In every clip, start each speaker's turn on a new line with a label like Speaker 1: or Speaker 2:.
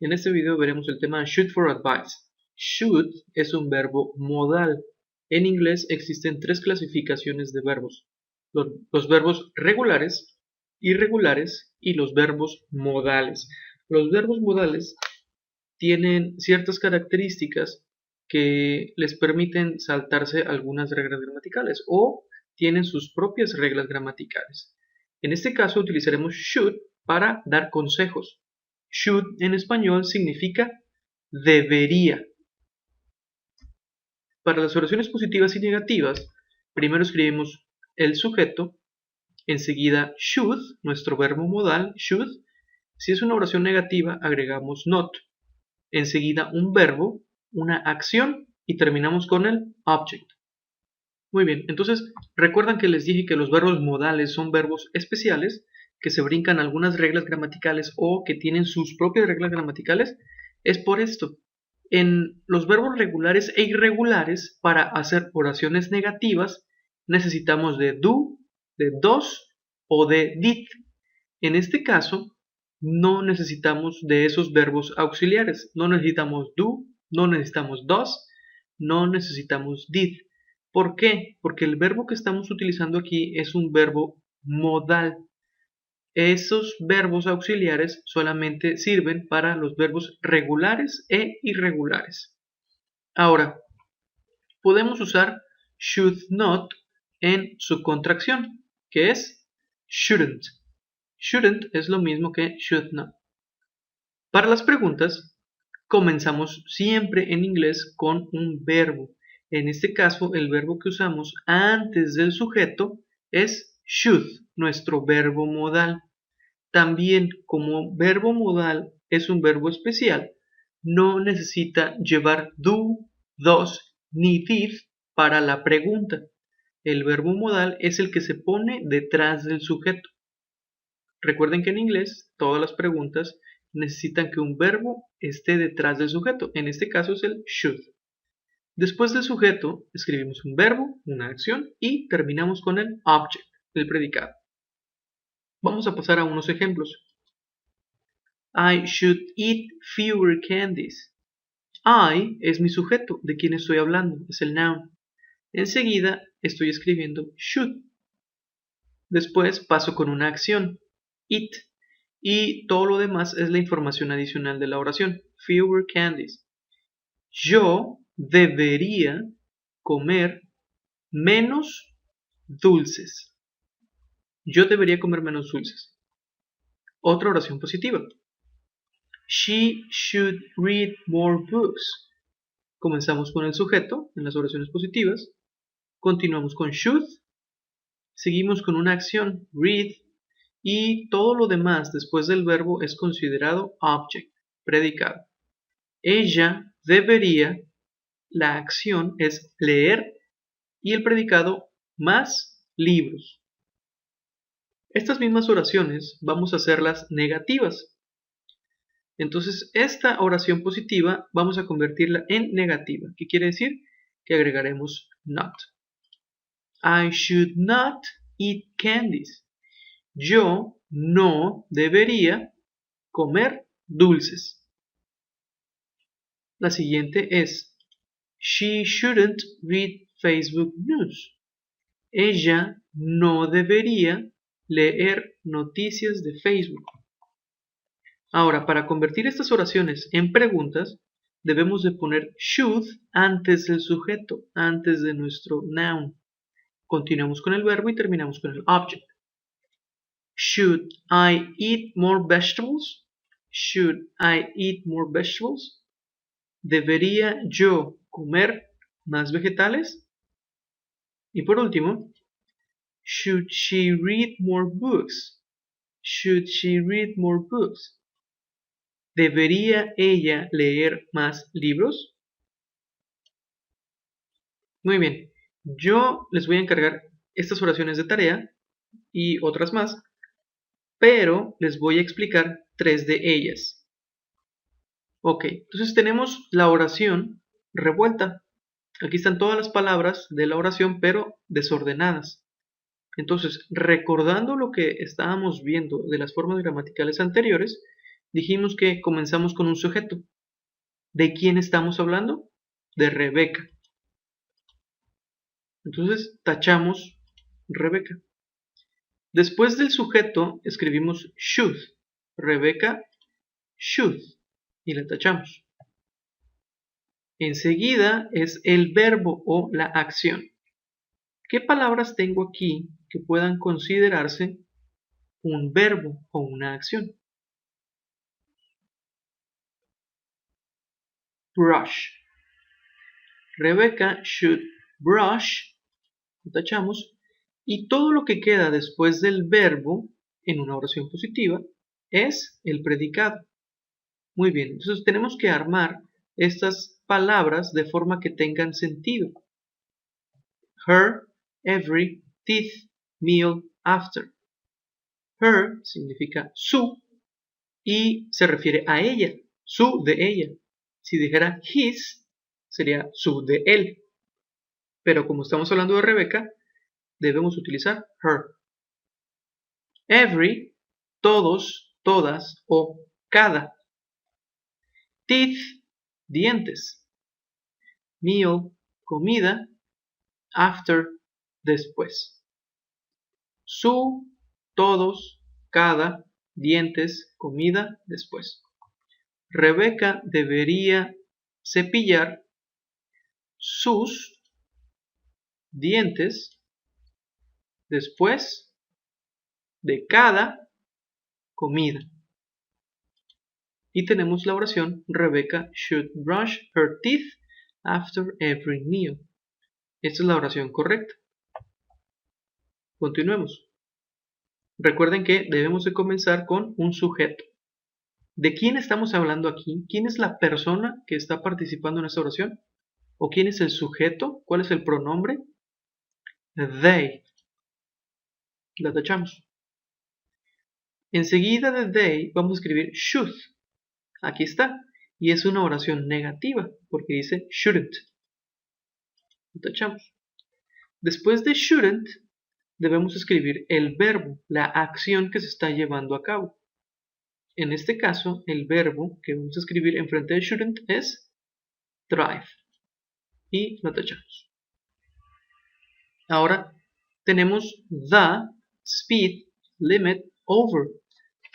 Speaker 1: En este video veremos el tema should for advice. Should es un verbo modal. En inglés existen tres clasificaciones de verbos. Los verbos regulares, irregulares y los verbos modales. Los verbos modales tienen ciertas características que les permiten saltarse algunas reglas gramaticales o tienen sus propias reglas gramaticales. En este caso utilizaremos should para dar consejos. Should en español significa debería. Para las oraciones positivas y negativas, primero escribimos el sujeto, enseguida should, nuestro verbo modal, should. Si es una oración negativa, agregamos not. Enseguida un verbo, una acción y terminamos con el object. Muy bien, entonces recuerdan que les dije que los verbos modales son verbos especiales que se brincan algunas reglas gramaticales o que tienen sus propias reglas gramaticales. Es por esto. En los verbos regulares e irregulares, para hacer oraciones negativas, necesitamos de do, de does o de did. En este caso, no necesitamos de esos verbos auxiliares. No necesitamos do, no necesitamos does, no necesitamos did. ¿Por qué? Porque el verbo que estamos utilizando aquí es un verbo modal. Esos verbos auxiliares solamente sirven para los verbos regulares e irregulares. Ahora, podemos usar should not en su contracción, que es shouldn't. Shouldn't es lo mismo que should not. Para las preguntas, comenzamos siempre en inglés con un verbo. En este caso, el verbo que usamos antes del sujeto es should, nuestro verbo modal. También, como verbo modal es un verbo especial, no necesita llevar do, does ni did para la pregunta. El verbo modal es el que se pone detrás del sujeto. Recuerden que en inglés todas las preguntas necesitan que un verbo esté detrás del sujeto. En este caso es el should. Después del sujeto escribimos un verbo, una acción y terminamos con el object, el predicado. Vamos a pasar a unos ejemplos. I should eat fewer candies. I es mi sujeto, de quien estoy hablando, es el noun. Enseguida estoy escribiendo should. Después paso con una acción, eat. Y todo lo demás es la información adicional de la oración, fewer candies. Yo debería comer menos dulces. Yo debería comer menos dulces. Otra oración positiva. She should read more books. Comenzamos con el sujeto en las oraciones positivas. Continuamos con should. Seguimos con una acción, read. Y todo lo demás después del verbo es considerado object, predicado. Ella debería, la acción es leer y el predicado más libros. Estas mismas oraciones vamos a hacerlas negativas. Entonces esta oración positiva vamos a convertirla en negativa. ¿Qué quiere decir? Que agregaremos not. I should not eat candies. Yo no debería comer dulces. La siguiente es she shouldn't read Facebook news. Ella no debería leer noticias de Facebook. Ahora, para convertir estas oraciones en preguntas, debemos de poner should antes del sujeto, antes de nuestro noun. Continuamos con el verbo y terminamos con el object. Should I eat more vegetables? Should I eat more vegetables? ¿Debería yo comer más vegetales? Y por último, should she read more books? Should she read more books? ¿Debería ella leer más libros? Muy bien, yo les voy a encargar estas oraciones de tarea y otras más, pero les voy a explicar 3 de ellas. Ok, entonces tenemos la oración revuelta. Aquí están todas las palabras de la oración, pero desordenadas. Entonces, recordando lo que estábamos viendo de las formas gramaticales anteriores, dijimos que comenzamos con un sujeto. ¿De quién estamos hablando? De Rebeca. Entonces tachamos Rebeca. Después del sujeto escribimos should. Rebeca should. Y la tachamos. Enseguida es el verbo o la acción. ¿Qué palabras tengo aquí que puedan considerarse un verbo o una acción? Brush. Rebecca should brush. Lo tachamos. Y todo lo que queda después del verbo en una oración positiva es el predicado. Muy bien, entonces tenemos que armar estas palabras de forma que tengan sentido. Her, every, teeth, meal, after. Her significa su y se refiere a ella, su de ella. Si dijera his, sería su de él. Pero como estamos hablando de Rebeca, debemos utilizar her. Every, todos, todas o cada. Teeth, dientes. Meal, comida. After, después. Su, todos, cada, dientes, comida, después. Rebeca debería cepillar sus dientes después de cada comida. Y tenemos la oración Rebecca should brush her teeth after every meal. Esta es la oración correcta. Continuemos. Recuerden que debemos de comenzar con un sujeto. ¿De quién estamos hablando aquí? ¿Quién es la persona que está participando en esta oración? ¿O quién es el sujeto? ¿Cuál es el pronombre? They. La tachamos. Enseguida de they vamos a escribir should. Aquí está. Y es una oración negativa porque dice shouldn't. La tachamos. Después de shouldn't debemos escribir el verbo, la acción que se está llevando a cabo. En este caso, el verbo que vamos a escribir enfrente de shouldn't es drive. Y lo tachamos. Ahora tenemos the, speed, limit, over.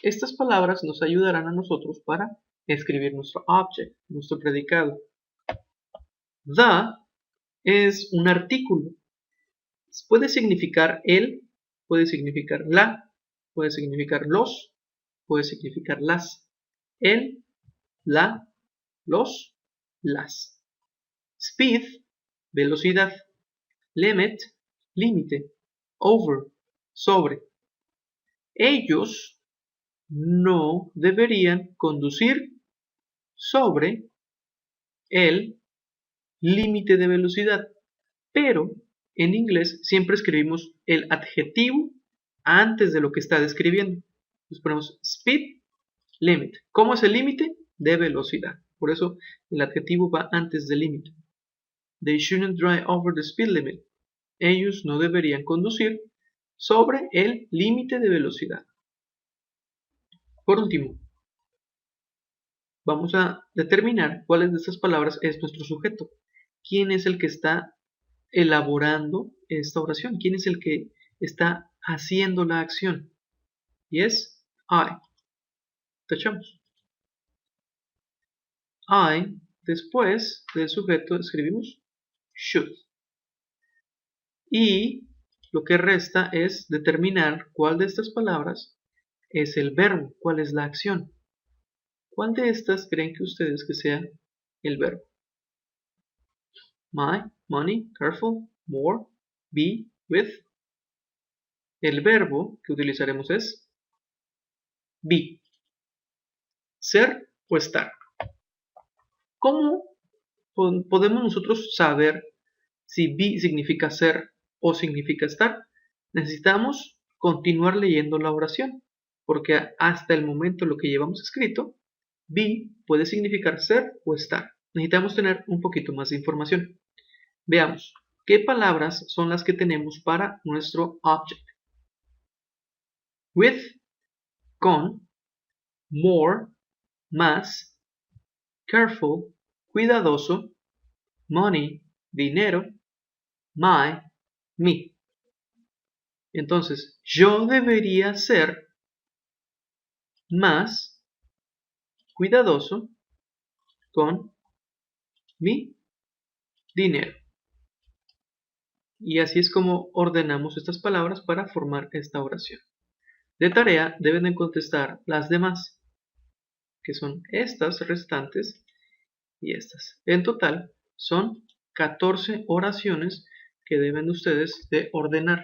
Speaker 1: Estas palabras nos ayudarán a nosotros para escribir nuestro object, nuestro predicado. The es un artículo. Puede significar el, puede significar la, puede significar los, puede significar las. El, la, los, las. Speed, velocidad. Limit, límite. Over, sobre. Ellos no deberían conducir sobre el límite de velocidad, pero en inglés siempre escribimos el adjetivo antes de lo que está describiendo. Entonces ponemos speed limit. ¿Cómo es el límite? De velocidad. Por eso el adjetivo va antes del límite. They shouldn't drive over the speed limit. Ellos no deberían conducir sobre el límite de velocidad. Por último, vamos a determinar cuáles de estas palabras es nuestro sujeto. ¿Quién es el que está elaborando esta oración? ¿Quién es el que está haciendo la acción? Y es I. Tachamos. I, después del sujeto escribimos should. Y lo que resta es determinar cuál de estas palabras es el verbo, cuál es la acción. ¿Cuál de estas creen que ustedes que sea el verbo? My, money, careful, more, be, with. El verbo que utilizaremos es be. Ser o estar. ¿Cómo podemos nosotros saber si be significa ser o significa estar? Necesitamos continuar leyendo la oración, porque hasta el momento lo que llevamos escrito, be puede significar ser o estar. Necesitamos tener un poquito más de información. Veamos, ¿qué palabras son las que tenemos para nuestro object? With, con, more, más careful, cuidadoso, money, dinero, my, mi. Entonces, yo debería ser más cuidadoso con mi dinero. Y así es como ordenamos estas palabras para formar esta oración. De tarea deben de contestar las demás, que son estas restantes y estas. En total son 14 oraciones que deben ustedes de ordenar.